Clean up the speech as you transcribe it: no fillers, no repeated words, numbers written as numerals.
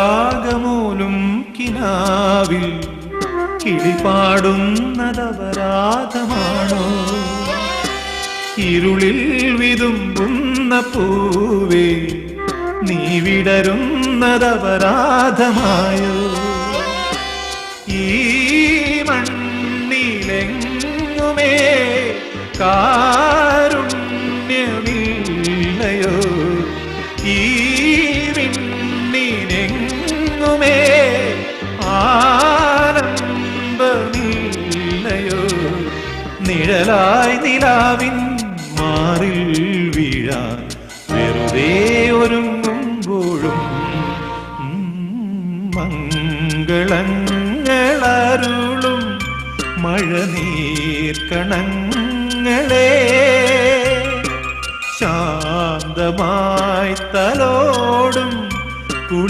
അനുരാഗമൂലും കിനാവിൽ കിളിപാടുന്നതപരാധമാണോ? ഇരുളിൽ വിതുമ്പുന്ന പൂവേ നീ വിടരുന്നതപരാധമായോ? ഈ മണ്ണിലെങ്ങുമേ കാരുണ്യമില്ലയോ? ഈ വിണ്ണിനെങ്ങുമേ ആനന്ദമില്ലയോ? നിഴലായി നിലാവിൻ മാറിൽ വീഴാൻ വെറുതെ ഒരുങ്ങുമ്പോഴും മംഗളങ്ങളരുളും മഴനീർക്കണങ്ങളെ ശാന്തമായി തലോടും കുളി